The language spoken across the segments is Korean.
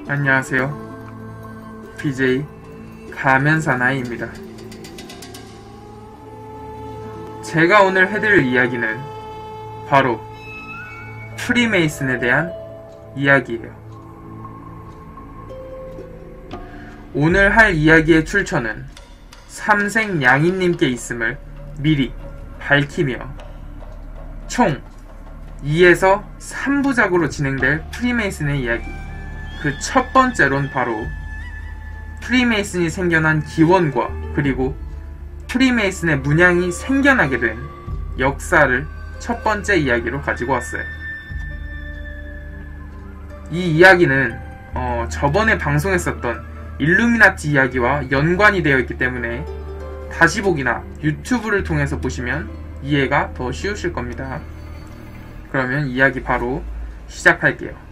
안녕하세요. BJ 가면사나이입니다. 제가 오늘 해드릴 이야기는 바로 프리메이슨에 대한 이야기예요. 오늘 할 이야기의 출처는 삼생양이님께 있음을 미리 밝히며 총 2에서 3부작으로 진행될 프리메이슨의 이야기, 그 첫 번째론 바로 프리메이슨이 생겨난 기원과 그리고 프리메이슨의 문양이 생겨나게 된 역사를 첫 번째 이야기로 가지고 왔어요. 이 이야기는 저번에 방송했었던 일루미나티 이야기와 연관이 되어 있기 때문에 다시 보기나 유튜브를 통해서 보시면 이해가 더 쉬우실 겁니다. 그러면 이야기 바로 시작할게요.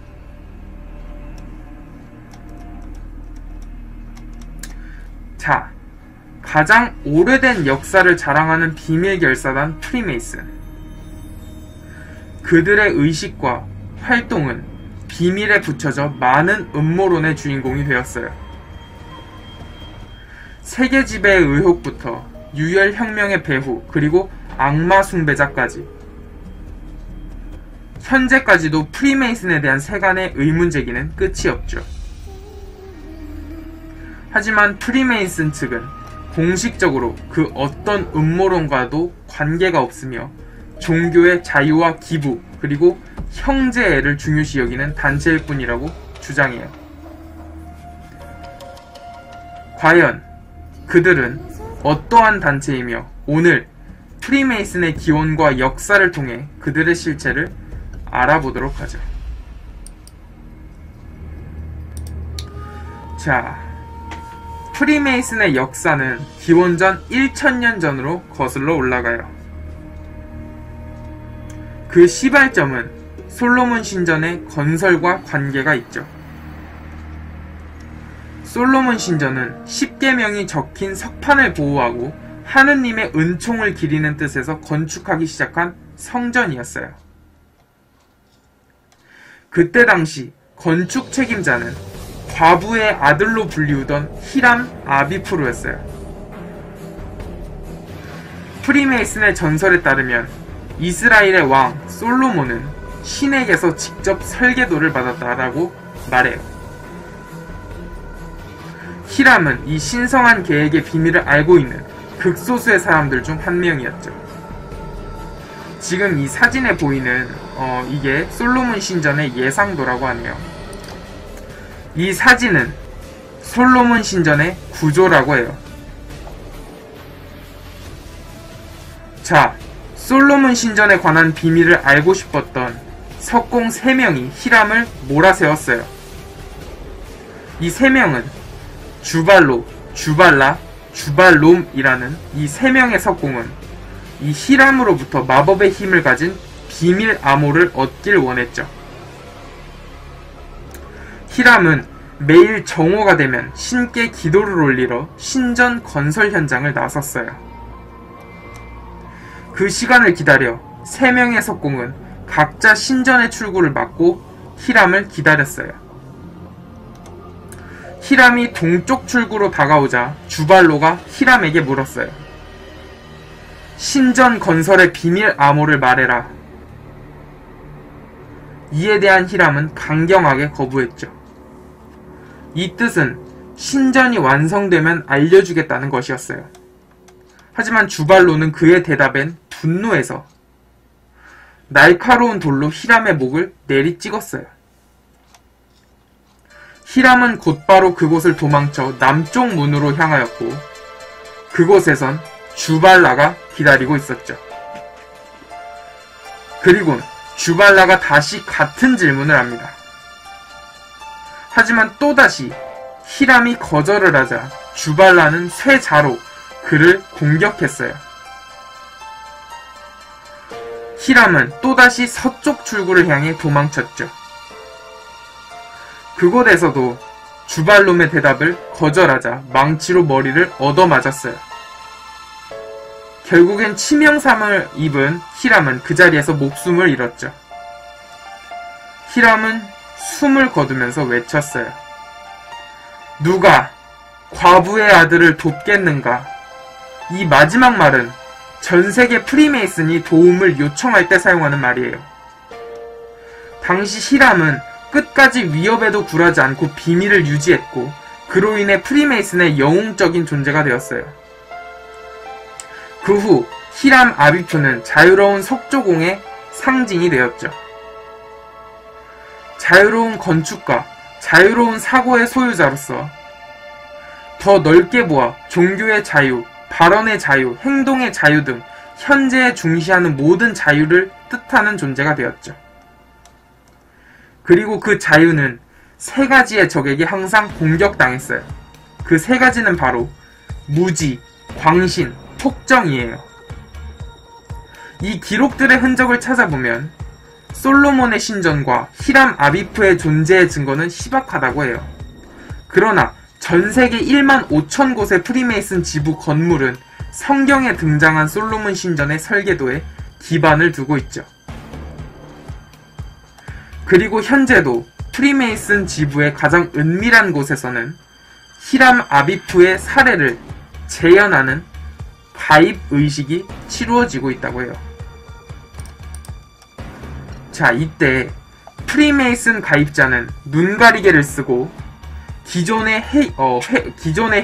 자, 가장 오래된 역사를 자랑하는 비밀 결사단 프리메이슨. 그들의 의식과 활동은 비밀에 붙여져 많은 음모론의 주인공이 되었어요. 세계 지배의 의혹부터 유혈혁명의 배후, 그리고 악마 숭배자까지, 현재까지도 프리메이슨에 대한 세간의 의문제기는 끝이 없죠. 하지만 프리메이슨 측은 공식적으로 그 어떤 음모론과도 관계가 없으며 종교의 자유와 기부, 그리고 형제애를 중요시 여기는 단체일 뿐이라고 주장해요. 과연 그들은 어떠한 단체이며 오늘 프리메이슨의 기원과 역사를 통해 그들의 실체를 알아보도록 하죠. 자, 프리메이슨의 역사는 기원전 1000년 전으로 거슬러 올라가요. 그 시발점은 솔로몬 신전의 건설과 관계가 있죠. 솔로몬 신전은 10계명이 적힌 석판을 보호하고 하느님의 은총을 기리는 뜻에서 건축하기 시작한 성전이었어요. 그때 당시 건축 책임자는 과부의 아들로 불리우던 히람 아비프루였어요. 프리메이슨의 전설에 따르면 이스라엘의 왕 솔로몬은 신에게서 직접 설계도를 받았다라고 말해요. 히람은 이 신성한 계획의 비밀을 알고 있는 극소수의 사람들 중 한 명이었죠. 지금 이 사진에 보이는 이게 솔로몬 신전의 예상도라고 하네요. 이 사진은 솔로몬 신전의 구조라고 해요. 자, 솔로몬 신전에 관한 비밀을 알고 싶었던 석공 3명이 히람을 몰아세웠어요. 이 3명은 주발로, 주발라, 주발롬이라는 이 3명의 석공은 이 히람으로부터 마법의 힘을 가진 비밀 암호를 얻길 원했죠. 히람은 매일 정오가 되면 신께 기도를 올리러 신전 건설 현장을 나섰어요. 그 시간을 기다려 3명의 석공은 각자 신전의 출구를 막고 히람을 기다렸어요. 히람이 동쪽 출구로 다가오자 주발로가 히람에게 물었어요. 신전 건설의 비밀 암호를 말해라. 이에 대한 히람은 강경하게 거부했죠. 이 뜻은 신전이 완성되면 알려주겠다는 것이었어요. 하지만 주발로는 그의 대답엔 분노해서 날카로운 돌로 히람의 목을 내리찍었어요. 히람은 곧바로 그곳을 도망쳐 남쪽 문으로 향하였고 그곳에선 주발라가 기다리고 있었죠. 그리곤 주발라가 다시 같은 질문을 합니다. 하지만 또다시 히람이 거절을 하자 주발라는 쇠자로 그를 공격했어요. 히람은 또다시 서쪽 출구를 향해 도망쳤죠. 그곳에서도 주발롬의 대답을 거절하자 망치로 머리를 얻어맞았어요. 결국엔 치명상을 입은 히람은 그 자리에서 목숨을 잃었죠. 히람은 숨을 거두면서 외쳤어요. 누가 과부의 아들을 돕겠는가? 이 마지막 말은 전세계 프리메이슨이 도움을 요청할 때 사용하는 말이에요. 당시 히람은 끝까지 위협에도 굴하지 않고 비밀을 유지했고 그로 인해 프리메이슨의 영웅적인 존재가 되었어요. 그 후 히람 아비프는 자유로운 석조공의 상징이 되었죠. 자유로운 건축가, 자유로운 사고의 소유자로서 더 넓게 보아 종교의 자유, 발언의 자유, 행동의 자유 등 현재에 중시하는 모든 자유를 뜻하는 존재가 되었죠. 그리고 그 자유는 세 가지의 적에게 항상 공격당했어요. 그 세 가지는 바로 무지, 광신, 폭정이에요. 이 기록들의 흔적을 찾아보면 솔로몬의 신전과 히람 아비프의 존재의 증거는 희박하다고 해요. 그러나 전세계 1만 5천 곳의 프리메이슨 지부 건물은 성경에 등장한 솔로몬 신전의 설계도에 기반을 두고 있죠. 그리고 현재도 프리메이슨 지부의 가장 은밀한 곳에서는 히람 아비프의 사례를 재현하는 가입 의식이 치루어지고 있다고 해요. 자, 이때 프리메이슨 가입자는 눈가리개를 쓰고 기존의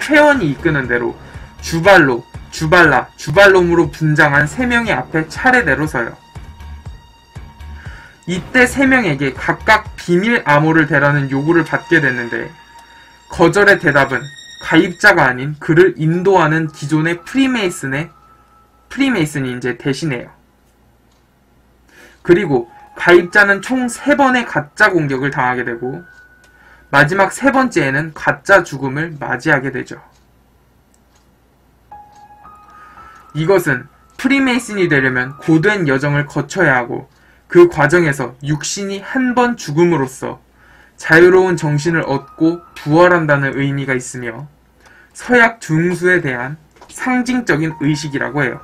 회원이 이끄는 대로 주발로, 주발라, 주발롬으로 분장한 3명의 앞에 차례대로 서요. 이때 3명에게 각각 비밀 암호를 대라는 요구를 받게 됐는데 거절의 대답은 가입자가 아닌 그를 인도하는 기존의 프리메이슨이 이제 대신해요. 그리고 가입자는 총 3번의 가짜 공격을 당하게 되고 마지막 3번째에는 가짜 죽음을 맞이하게 되죠. 이것은 프리메이슨이 되려면 고된 여정을 거쳐야 하고 그 과정에서 육신이 한 번 죽음으로써 자유로운 정신을 얻고 부활한다는 의미가 있으며 서약 중수에 대한 상징적인 의식이라고 해요.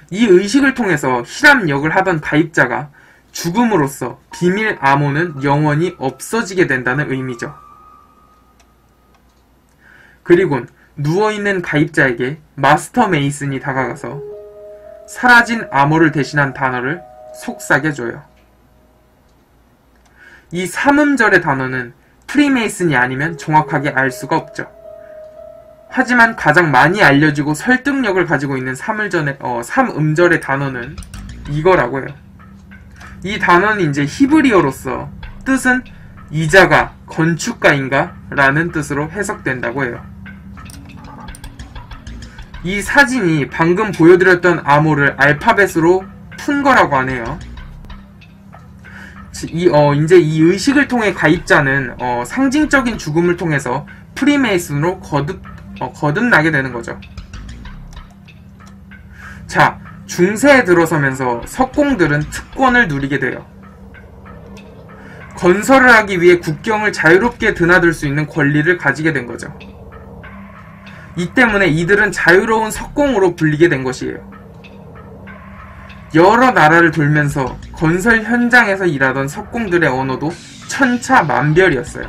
이 의식을 통해서 히람 역을 하던 가입자가 죽음으로써 비밀 암호는 영원히 없어지게 된다는 의미죠. 그리곤 누워있는 가입자에게 마스터 메이슨이 다가가서 사라진 암호를 대신한 단어를 속삭여줘요. 이 3음절의 단어는 프리메이슨이 아니면 정확하게 알 수가 없죠. 하지만 가장 많이 알려지고 설득력을 가지고 있는 3음절의 단어는 이거라고 해요. 이 단어는 이제 히브리어로서 뜻은 이자가 건축가인가? 라는 뜻으로 해석된다고 해요. 이 사진이 방금 보여드렸던 암호를 알파벳으로 푼 거라고 하네요. 이제 이 의식을 통해 가입자는 상징적인 죽음을 통해서 프리메이슨으로 거듭나게 되는 거죠. 자, 중세에 들어서면서 석공들은 특권을 누리게 돼요. 건설을 하기 위해 국경을 자유롭게 드나들 수 있는 권리를 가지게 된 거죠. 이 때문에 이들은 자유로운 석공으로 불리게 된 것이에요. 여러 나라를 돌면서 건설 현장에서 일하던 석공들의 언어도 천차만별이었어요.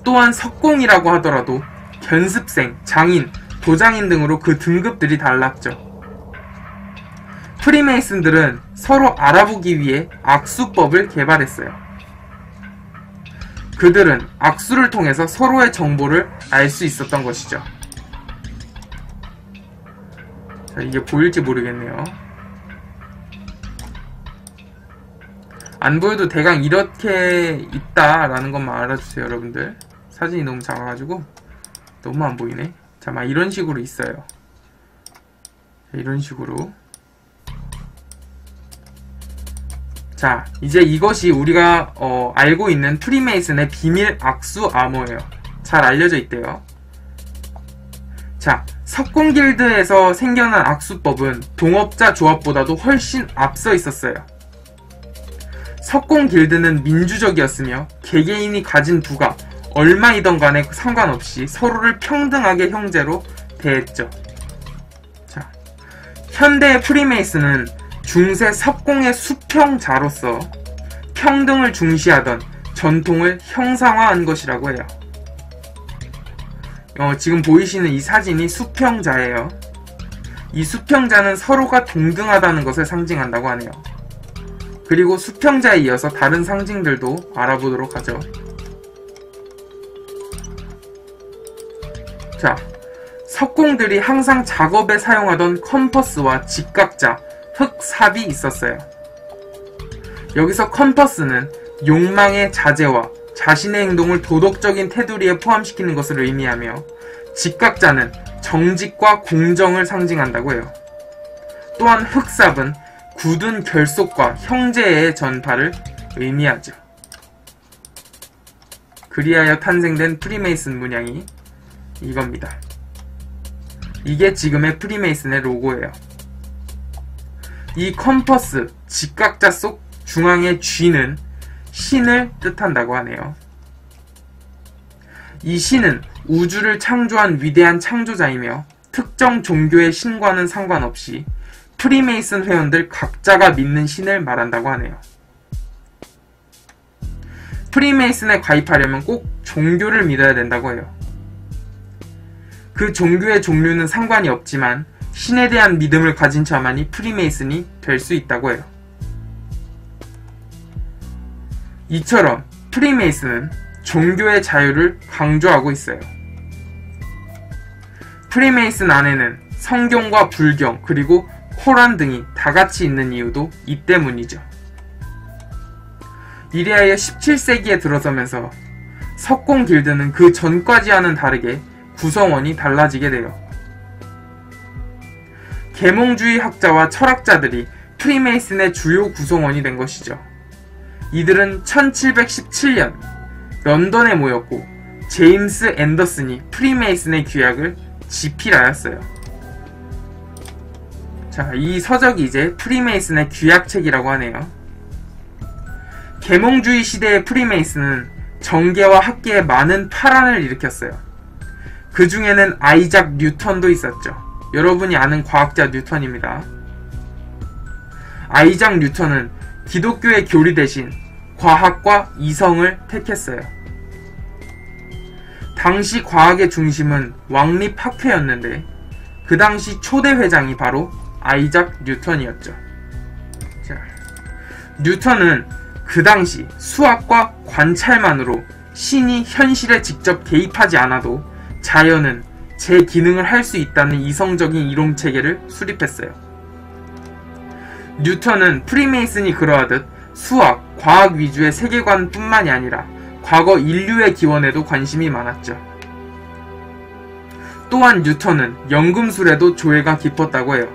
또한 석공이라고 하더라도 견습생, 장인, 도장인 등으로 그 등급들이 달랐죠. 프리메이슨들은 서로 알아보기 위해 악수법을 개발했어요. 그들은 악수를 통해서 서로의 정보를 알 수 있었던 것이죠. 자, 이게 보일지 모르겠네요. 안 보여도 대강 이렇게 있다라는 것만 알아주세요, 여러분들. 사진이 너무 작아가지고 너무 안 보이네. 자, 막 이런 식으로 있어요. 자, 이런 식으로. 자, 이제 이것이 우리가 알고 있는 프리메이슨의 비밀 악수 암호예요. 잘 알려져 있대요. 자, 석공길드에서 생겨난 악수법은 동업자 조합보다도 훨씬 앞서 있었어요. 석공길드는 민주적이었으며 개개인이 가진 부가 얼마이던 간에 상관없이 서로를 평등하게 형제로 대했죠. 자, 현대의 프리메이슨은 중세 석공의 수평자로서 평등을 중시하던 전통을 형상화한 것이라고 해요. 지금 보이시는 이 사진이 수평자예요. 이 수평자는 서로가 동등하다는 것을 상징한다고 하네요. 그리고 수평자에 이어서 다른 상징들도 알아보도록 하죠. 자, 석공들이 항상 작업에 사용하던 컴퍼스와 직각자, 흑삽이 있었어요. 여기서 컴퍼스는 욕망의 자제와 자신의 행동을 도덕적인 테두리에 포함시키는 것을 의미하며, 직각자는 정직과 공정을 상징한다고 해요. 또한 흑삽은 굳은 결속과 형제의 전파를 의미하죠. 그리하여 탄생된 프리메이슨 문양이 이겁니다. 이게 지금의 프리메이슨의 로고예요. 이 컴퍼스, 직각자 속 중앙의 G는 신을 뜻한다고 하네요. 이 신은 우주를 창조한 위대한 창조자이며, 특정 종교의 신과는 상관없이 프리메이슨 회원들 각자가 믿는 신을 말한다고 하네요. 프리메이슨에 가입하려면 꼭 종교를 믿어야 된다고 해요. 그 종교의 종류는 상관이 없지만 신에 대한 믿음을 가진 자만이 프리메이슨이 될 수 있다고 해요. 이처럼 프리메이슨은 종교의 자유를 강조하고 있어요. 프리메이슨 안에는 성경과 불경 그리고 코란 등이 다같이 있는 이유도 이 때문이죠. 이리하여 17세기에 들어서면서 석공 길드는 그 전까지와는 다르게 구성원이 달라지게 돼요. 계몽주의 학자와 철학자들이 프리메이슨의 주요 구성원이 된 것이죠. 이들은 1717년 런던에 모였고, 제임스 앤더슨이 프리메이슨의 규약을 집필하였어요. 자, 이 서적이 이제 프리메이슨의 규약책이라고 하네요. 계몽주의 시대의 프리메이슨은 정계와 학계에 많은 파란을 일으켰어요. 그 중에는 아이작 뉴턴도 있었죠. 여러분이 아는 과학자 뉴턴입니다. 아이작 뉴턴은 기독교의 교리 대신 과학과 이성을 택했어요. 당시 과학의 중심은 왕립학회였는데, 그 당시 초대 회장이 바로 아이작 뉴턴이었죠. 자, 뉴턴은 그 당시 수학과 관찰만으로 신이 현실에 직접 개입하지 않아도 자연은 제 기능을 할 수 있다는 이성적인 이론 체계를 수립했어요. 뉴턴은 프리메이슨이 그러하듯 수학, 과학 위주의 세계관뿐만이 아니라 과거 인류의 기원에도 관심이 많았죠. 또한 뉴턴은 연금술에도 조예가 깊었다고 해요.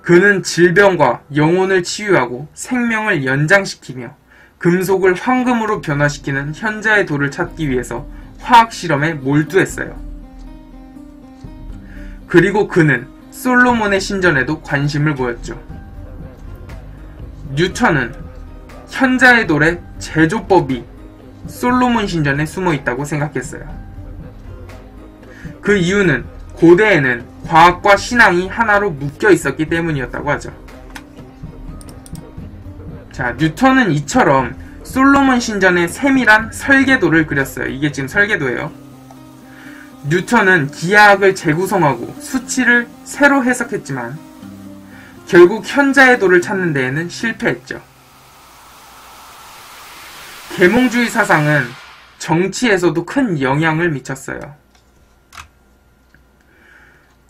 그는 질병과 영혼을 치유하고 생명을 연장시키며 금속을 황금으로 변화시키는 현자의 도를 찾기 위해서 화학실험에 몰두했어요. 그리고 그는 솔로몬의 신전에도 관심을 보였죠. 뉴턴은 현자의 돌의 제조법이 솔로몬 신전에 숨어 있다고 생각했어요. 그 이유는 고대에는 과학과 신앙이 하나로 묶여 있었기 때문이었다고 하죠. 자, 뉴턴은 이처럼 솔로몬 신전의 세밀한 설계도를 그렸어요. 이게 지금 설계도예요. 뉴턴은 기하학을 재구성하고 수치를 새로 해석했지만 결국 현자의 도를 찾는 데에는 실패했죠. 계몽주의 사상은 정치에서도 큰 영향을 미쳤어요.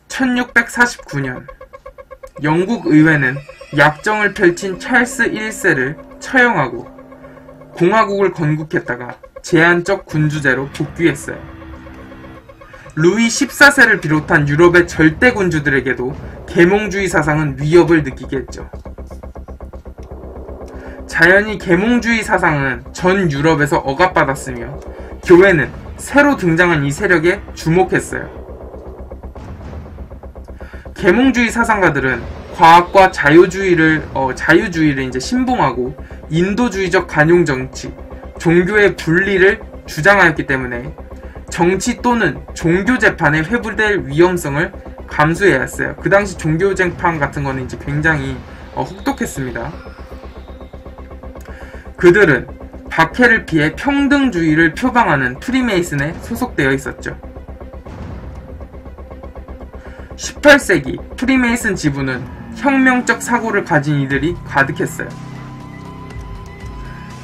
1649년 영국 의회는 약정을 펼친 찰스 1세를 처형하고 공화국을 건국했다가 제한적 군주제로 복귀했어요. 루이 14세를 비롯한 유럽의 절대 군주들에게도 계몽주의 사상은 위협을 느끼게 했죠. 자연히 계몽주의 사상은 전 유럽에서 억압받았으며 교회는 새로 등장한 이 세력에 주목했어요. 계몽주의 사상가들은 과학과 자유주의를 이제 신봉하고 인도주의적 관용 정치, 종교의 분리를 주장하였기 때문에 정치 또는 종교 재판에 회부될 위험성을 감수해야 했어요. 그 당시 종교 재판 같은 거는 이제 굉장히 혹독했습니다. 그들은 박해를 피해 평등주의를 표방하는 프리메이슨에 소속되어 있었죠. 18세기 프리메이슨 지부는 혁명적 사고를 가진 이들이 가득했어요.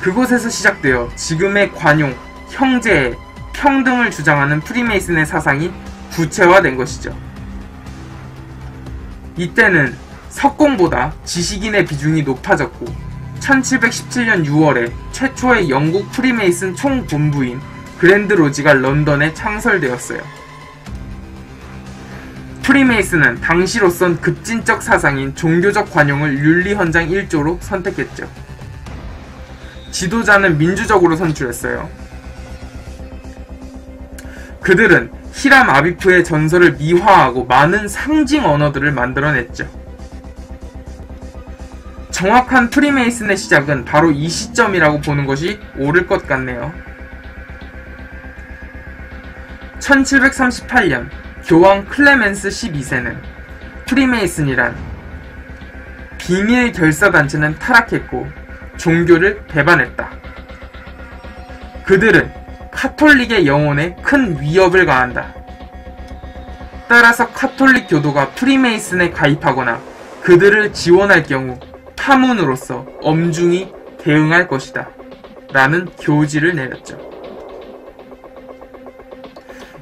그곳에서 시작되어 지금의 관용, 형제, 평등을 주장하는 프리메이슨의 사상이 구체화된 것이죠. 이때는 석공보다 지식인의 비중이 높아졌고 1717년 6월에 최초의 영국 프리메이슨 총본부인 그랜드 로지가 런던에 창설되었어요. 프리메이슨은 당시로선 급진적 사상인 종교적 관용을 윤리헌장 1조로 선택했죠. 지도자는 민주적으로 선출했어요. 그들은 히람 아비프의 전설을 미화하고 많은 상징 언어들을 만들어냈죠. 정확한 프리메이슨의 시작은 바로 이 시점이라고 보는 것이 옳을 것 같네요. 1738년 교황 클레멘스 12세는 프리메이슨이란 비밀 결사단체는 타락했고 종교를 배반했다. 그들은 카톨릭의 영혼에 큰 위협을 가한다. 따라서 카톨릭 교도가 프리메이슨에 가입하거나 그들을 지원할 경우 파문으로서 엄중히 대응할 것이다. 라는 교지를 내렸죠.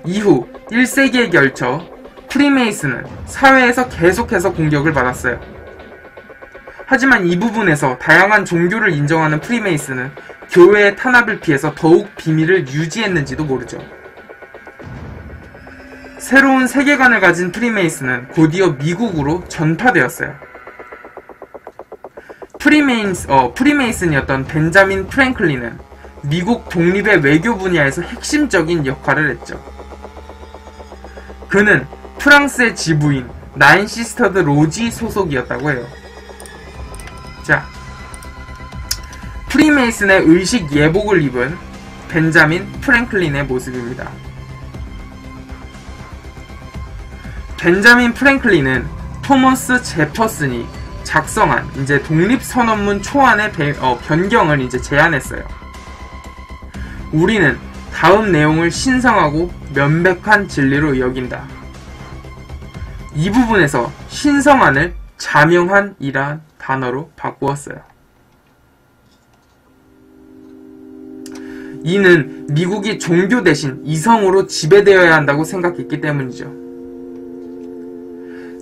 이후 1세기에 걸쳐 프리메이슨은 사회에서 계속해서 공격을 받았어요. 하지만 이 부분에서 다양한 종교를 인정하는 프리메이슨은 교회의 탄압을 피해서 더욱 비밀을 유지했는지도 모르죠. 새로운 세계관을 가진 프리메이슨은 곧이어 미국으로 전파되었어요. 프리메이슨이었던 벤자민 프랭클린은 미국 독립의 외교 분야에서 핵심적인 역할을 했죠. 그는 프랑스의 지부인 나인 시스터드 로지 소속이었다고 해요. 자, 프리메이슨의 의식 예복을 입은 벤자민 프랭클린의 모습입니다. 벤자민 프랭클린은 토머스 제퍼슨이 작성한 독립선언문 초안의 변경을 제안했어요. 우리는 다음 내용을 신성하고 명백한 진리로 여긴다. 이 부분에서 신성한을 자명한이란 단어로 바꾸었어요. 이는 미국이 종교 대신 이성으로 지배되어야 한다고 생각했기 때문이죠.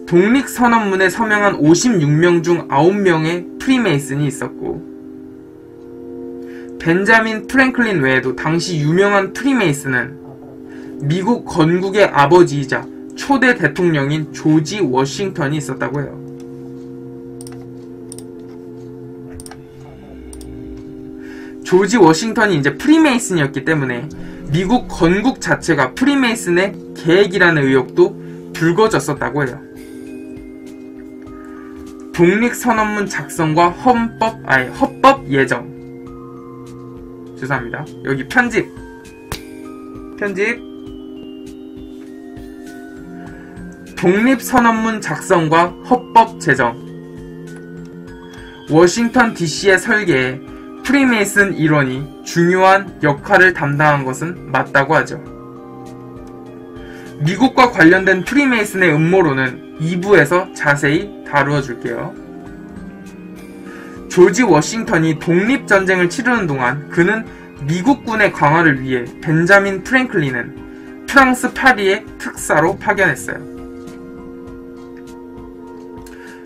독립선언문에 서명한 56명 중 9명의 프리메이슨이 있었고 벤자민 프랭클린 외에도 당시 유명한 프리메이슨은 미국 건국의 아버지이자 초대 대통령인 조지 워싱턴이 있었다고 해요. 조지 워싱턴이 프리메이슨이었기 때문에 미국 건국 자체가 프리메이슨의 계획이라는 의혹도 불거졌었다고 해요. 독립선언문 작성과 헌법 예정. 죄송합니다. 여기 편집. 독립선언문 작성과 헌법 제정. 워싱턴 DC의 설계에 프리메이슨 일원이 중요한 역할을 담당한 것은 맞다고 하죠. 미국과 관련된 프리메이슨의 음모론은 2부에서 자세히 다루어 줄게요. 조지 워싱턴이 독립전쟁을 치르는 동안 그는 미국군의 강화를 위해 벤자민 프랭클린은 프랑스 파리에 특사로 파견했어요.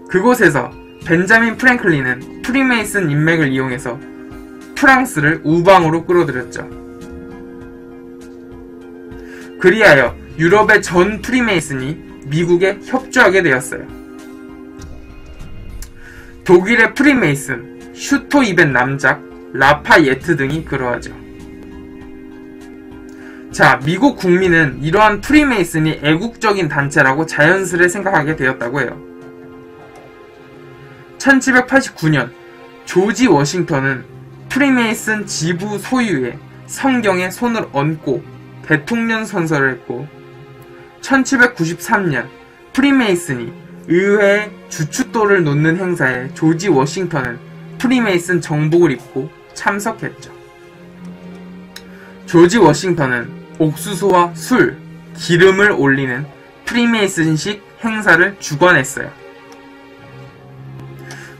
그곳에서 벤자민 프랭클린은 프리메이슨 인맥을 이용해서 프랑스를 우방으로 끌어들였죠. 그리하여 유럽의 전 프리메이슨이 미국에 협조하게 되었어요. 독일의 프리메이슨, 슈토 이벤 남작, 라파예트 등이 그러하죠. 자, 미국 국민은 이러한 프리메이슨이 애국적인 단체라고 자연스레 생각하게 되었다고 해요. 1789년 조지 워싱턴은 프리메이슨 지부 소유의 성경에 손을 얹고 대통령 선서를 했고 1793년 프리메이슨이 의회에 주춧돌을 놓는 행사에 조지 워싱턴은 프리메이슨 정복을 입고 참석했죠. 조지 워싱턴은 옥수수와 술, 기름을 올리는 프리메이슨식 행사를 주관했어요.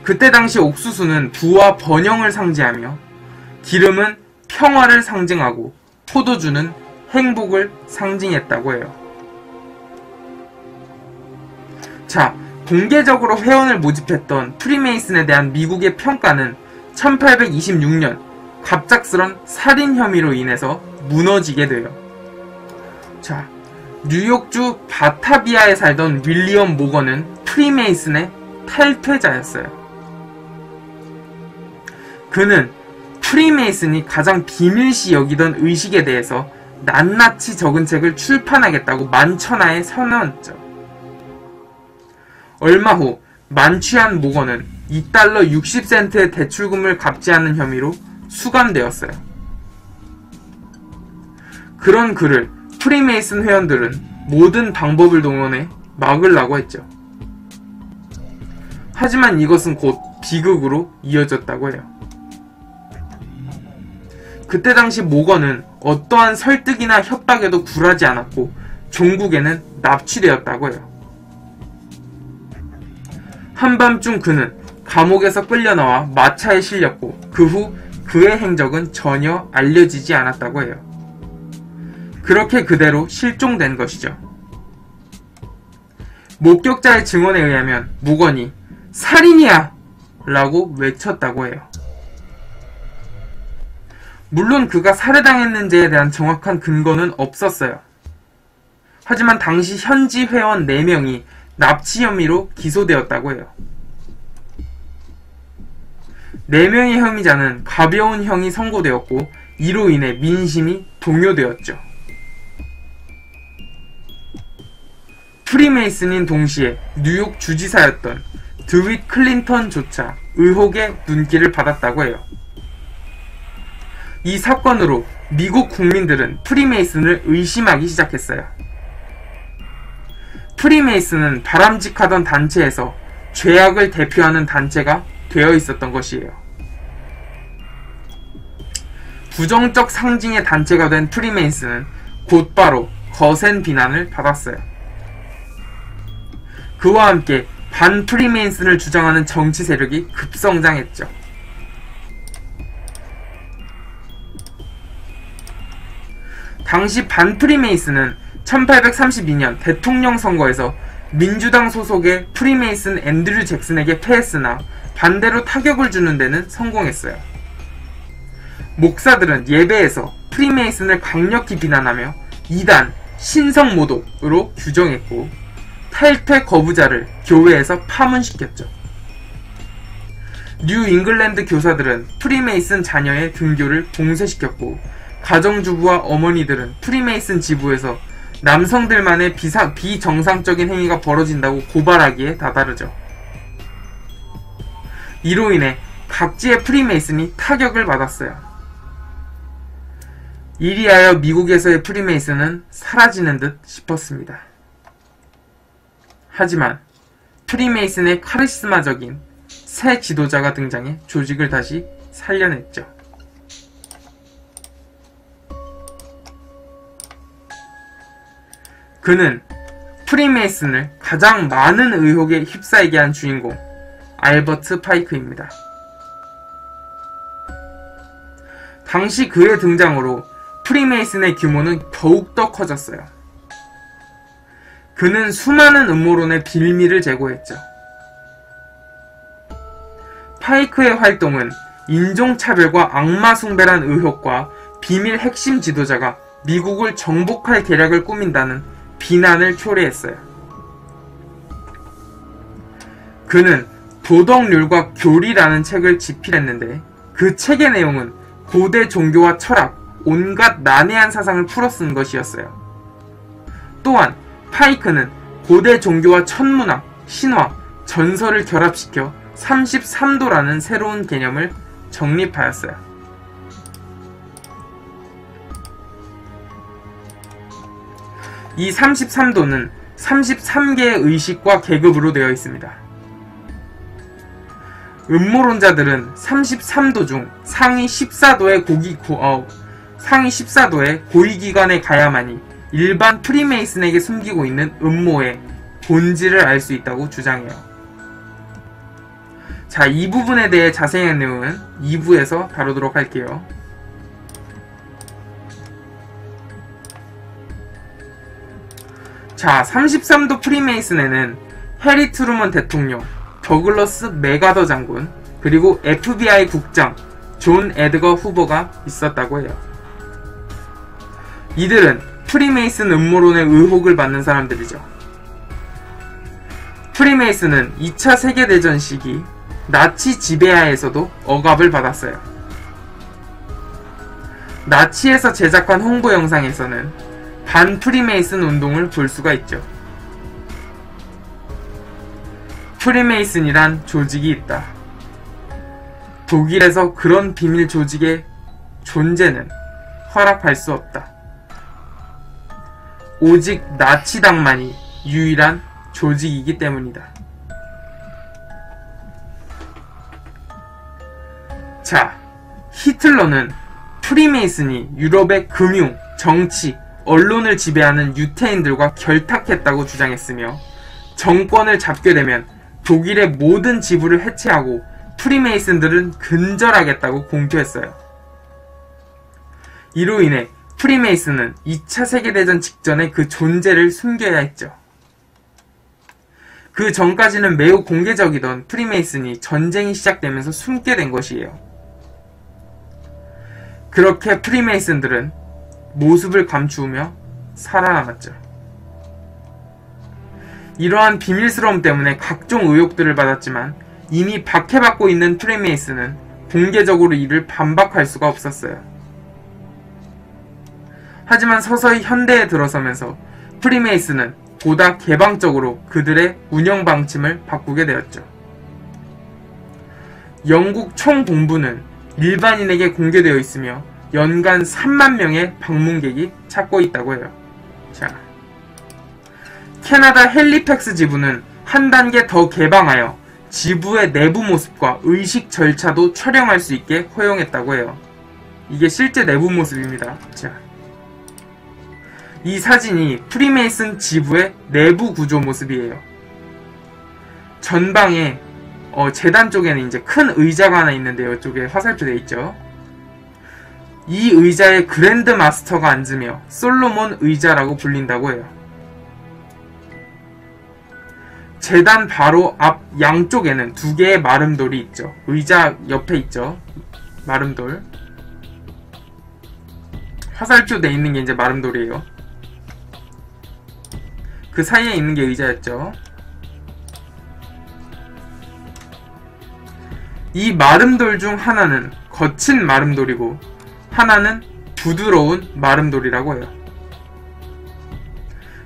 그때 당시 옥수수는 부와 번영을 상징하며 기름은 평화를 상징하고 포도주는 행복을 상징했다고 해요. 자, 공개적으로 회원을 모집했던 프리메이슨에 대한 미국의 평가는 1826년 갑작스런 살인 혐의로 인해서 무너지게 돼요. 자, 뉴욕주 바타비아에 살던 윌리엄 모건은 프리메이슨의 탈퇴자였어요. 그는 프리메이슨이 가장 비밀시 여기던 의식에 대해서 낱낱이 적은 책을 출판하겠다고 만천하에 선언했죠. 얼마 후 만취한 모건은 $2 60센트의 대출금을 갚지 않은 혐의로 수감되었어요. 그런 그를 프리메이슨 회원들은 모든 방법을 동원해 막으려고 했죠. 하지만 이것은 곧 비극으로 이어졌다고 해요. 그때 당시 모건은 어떠한 설득이나 협박에도 굴하지 않았고 종국에는 납치되었다고 해요. 한밤중 그는 감옥에서 끌려나와 마차에 실렸고 그 후 그의 행적은 전혀 알려지지 않았다고 해요. 그렇게 그대로 실종된 것이죠. 목격자의 증언에 의하면 모건이 살인이야! 라고 외쳤다고 해요. 물론 그가 살해당했는지에 대한 정확한 근거는 없었어요. 하지만 당시 현지 회원 4명이 납치 혐의로 기소되었다고 해요. 4명의 혐의자는 가벼운 형이 선고되었고 이로 인해 민심이 동요되었죠. 프리메이슨인 동시에 뉴욕 주지사였던 드윗 클린턴조차 의혹의 눈길을 받았다고 해요. 이 사건으로 미국 국민들은 프리메이슨을 의심하기 시작했어요. 프리메이슨은 바람직하던 단체에서 죄악을 대표하는 단체가 되어 있었던 것이에요. 부정적 상징의 단체가 된 프리메이슨은 곧바로 거센 비난을 받았어요. 그와 함께 반프리메이슨을 주장하는 정치 세력이 급성장했죠. 당시 반프리메이슨은 1832년 대통령 선거에서 민주당 소속의 프리메이슨 앤드류 잭슨에게 패했으나 반대로 타격을 주는 데는 성공했어요. 목사들은 예배에서 프리메이슨을 강력히 비난하며 이단, 신성모독으로 규정했고 탈퇴 거부자를 교회에서 파문시켰죠. 뉴 잉글랜드 교사들은 프리메이슨 자녀의 등교를 봉쇄시켰고 가정주부와 어머니들은 프리메이슨 지부에서 남성들만의 비정상적인 행위가 벌어진다고 고발하기에 다다르죠. 이로 인해 각지의 프리메이슨이 타격을 받았어요. 이리하여 미국에서의 프리메이슨은 사라지는 듯 싶었습니다. 하지만 프리메이슨의 카리스마적인 새 지도자가 등장해 조직을 다시 살려냈죠. 그는 프리메이슨을 가장 많은 의혹에 휩싸이게 한 주인공 알버트 파이크입니다. 당시 그의 등장으로 프리메이슨의 규모는 더욱더 커졌어요. 그는 수많은 음모론의 빌미를 제공했죠. 파이크의 활동은 인종차별과 악마숭배란 의혹과 비밀 핵심 지도자가 미국을 정복할 계략을 꾸민다는 비난을 초래했어요. 그는 도덕률과 교리라는 책을 집필했는데 그 책의 내용은 고대 종교와 철학, 온갖 난해한 사상을 풀어쓴 것이었어요. 또한 파이크는 고대 종교와 천문학, 신화, 전설을 결합시켜 33도라는 새로운 개념을 정립하였어요. 이 33도는 33개의 의식과 계급으로 되어 있습니다. 음모론자들은 33도 중 상위 14도의 고위기관에 가야만이 일반 프리메이슨에게 숨기고 있는 음모의 본질을 알 수 있다고 주장해요. 자, 이 부분에 대해 자세한 내용은 2부에서 다루도록 할게요. 자, 33도 프리메이슨에는 해리 트루먼 대통령, 더글러스 맥아더 장군, 그리고 FBI 국장 존 에드거 후보가 있었다고 해요. 이들은 프리메이슨 음모론의 의혹을 받는 사람들이죠. 프리메이슨은 2차 세계대전 시기 나치 지배하에서도 억압을 받았어요. 나치에서 제작한 홍보 영상에서는 반 프리메이슨 운동을 볼 수가 있죠. 프리메이슨이란 조직이 있다. 독일에서 그런 비밀 조직의 존재는 허락할 수 없다. 오직 나치당만이 유일한 조직이기 때문이다. 자, 히틀러는 프리메이슨이 유럽의 금융, 정치, 언론을 지배하는 유태인들과 결탁했다고 주장했으며 정권을 잡게 되면 독일의 모든 지부를 해체하고 프리메이슨들은 근절하겠다고 공표했어요. 이로 인해 프리메이슨은 2차 세계대전 직전에 그 존재를 숨겨야 했죠. 그 전까지는 매우 공개적이던 프리메이슨이 전쟁이 시작되면서 숨게 된 것이에요. 그렇게 프리메이슨들은 모습을 감추며 살아남았죠. 이러한 비밀스러움 때문에 각종 의혹들을 받았지만 이미 박해받고 있는 프리메이슨은 공개적으로 이를 반박할 수가 없었어요. 하지만 서서히 현대에 들어서면서 프리메이슨은 보다 개방적으로 그들의 운영 방침을 바꾸게 되었죠. 영국 총본부는 일반인에게 공개되어 있으며 연간 3만 명의 방문객이 찾고 있다고 해요. 자, 캐나다 헬리팩스 지부는 한 단계 더 개방하여 지부의 내부 모습과 의식 절차도 촬영할 수 있게 허용했다고 해요. 이게 실제 내부 모습입니다. 자, 이 사진이 프리메이슨 지부의 내부 구조 모습이에요. 전방에 재단 쪽에는 이제 큰 의자가 하나 있는데 이쪽에 화살표 되어 있죠. 이 의자에 그랜드 마스터가 앉으며 솔로몬 의자라고 불린다고 해요. 재단 바로 앞 양쪽에는 두 개의 마름돌이 있죠. 의자 옆에 있죠. 마름돌. 화살표 돼 있는 게 이제 마름돌이에요. 그 사이에 있는 게 의자였죠. 이 마름돌 중 하나는 거친 마름돌이고 하나는 부드러운 마름돌이라고 해요.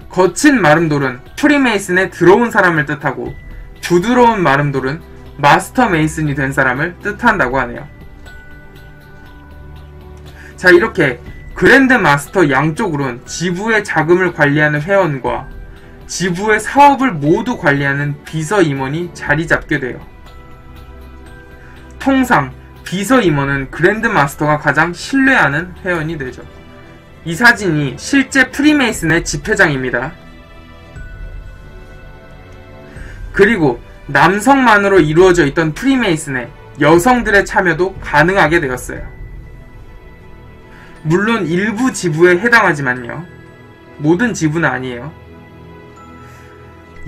거친 마름돌은 프리메이슨에 들어온 사람을 뜻하고 부드러운 마름돌은 마스터 메이슨이 된 사람을 뜻한다고 하네요. 자, 이렇게 그랜드 마스터 양쪽으로는 지부의 자금을 관리하는 회원과 지부의 사업을 모두 관리하는 비서 임원이 자리 잡게 돼요. 통상 비서 임원은 그랜드 마스터가 가장 신뢰하는 회원이 되죠. 이 사진이 실제 프리메이슨의 집회장입니다. 그리고 남성만으로 이루어져 있던 프리메이슨에 여성들의 참여도 가능하게 되었어요. 물론 일부 지부에 해당하지만요. 모든 지부는 아니에요.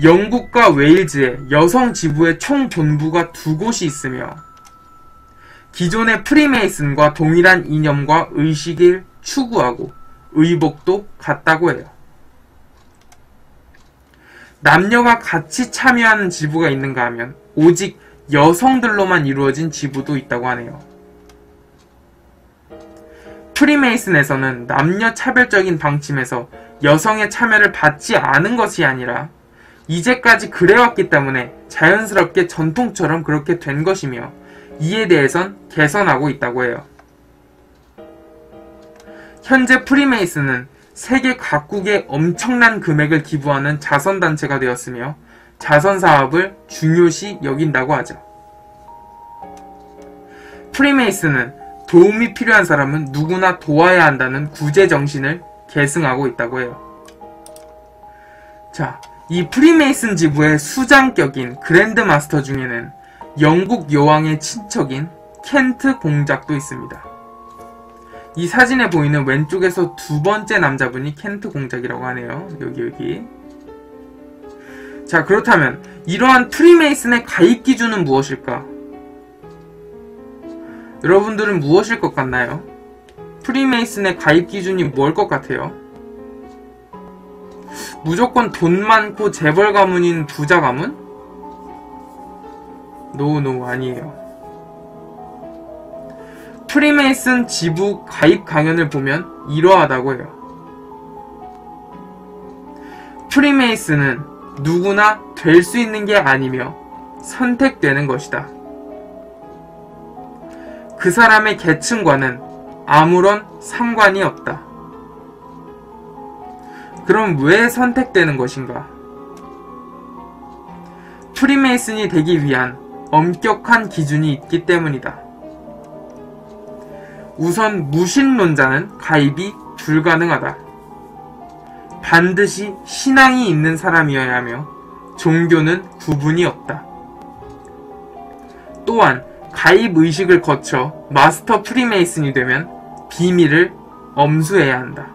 영국과 웨일즈에 여성 지부의 총 본부가 2곳이 있으며 기존의 프리메이슨과 동일한 이념과 의식을 추구하고 의복도 같다고 해요. 남녀가 같이 참여하는 지부가 있는가 하면 오직 여성들로만 이루어진 지부도 있다고 하네요. 프리메이슨에서는 남녀 차별적인 방침에서 여성의 참여를 받지 않은 것이 아니라 이제까지 그래왔기 때문에 자연스럽게 전통처럼 그렇게 된 것이며 이에 대해선 개선하고 있다고 해요. 현재 프리메이슨은 세계 각국에 엄청난 금액을 기부하는 자선단체가 되었으며 자선사업을 중요시 여긴다고 하죠. 프리메이슨은 도움이 필요한 사람은 누구나 도와야 한다는 구제 정신을 계승하고 있다고 해요. 자, 이 프리메이슨 지부의 수장격인 그랜드마스터 중에는 영국 여왕의 친척인 켄트 공작도 있습니다. 이 사진에 보이는 왼쪽에서 두 번째 남자분이 켄트 공작이라고 하네요. 여기. 자, 그렇다면 이러한 프리메이슨의 가입 기준은 무엇일까? 여러분들은 무엇일 것 같나요? 프리메이슨의 가입 기준이 뭘 것 같아요? 무조건 돈 많고 재벌 가문인 부자 가문? 노, 아니에요. 프리메이슨 지부 가입 강연을 보면 이러하다고 해요. 프리메이슨은 누구나 될 수 있는 게 아니며 선택되는 것이다. 그 사람의 계층과는 아무런 상관이 없다. 그럼 왜 선택되는 것인가? 프리메이슨이 되기 위한 엄격한 기준이 있기 때문이다. 우선 무신론자는 가입이 불가능하다. 반드시 신앙이 있는 사람이어야 하며 종교는 구분이 없다. 또한 가입 의식을 거쳐 마스터 프리메이슨이 되면 비밀을 엄수해야 한다.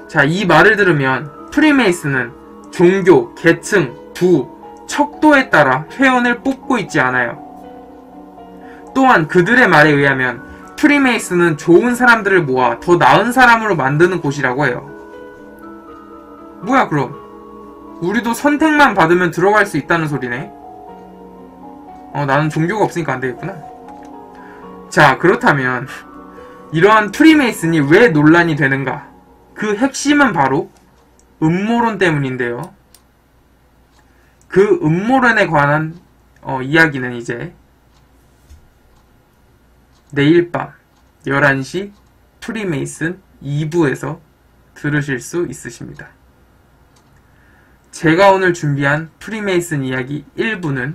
자, 이 말을 들으면 프리메이슨은 종교, 계층, 부, 척도에 따라 회원을 뽑고 있지 않아요. 또한 그들의 말에 의하면 프리메이슨은 좋은 사람들을 모아 더 나은 사람으로 만드는 곳이라고 해요. 뭐야 그럼? 우리도 선택만 받으면 들어갈 수 있다는 소리네? 나는 종교가 없으니까 안 되겠구나. 자, 그렇다면 이러한 프리메이슨이 왜 논란이 되는가? 그 핵심은 바로 음모론 때문인데요. 그 음모론에 관한 이야기는 이제 내일 밤 11시 프리메이슨 2부에서 들으실 수 있으십니다. 제가 오늘 준비한 프리메이슨 이야기 1부는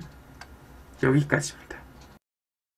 여기까지입니다.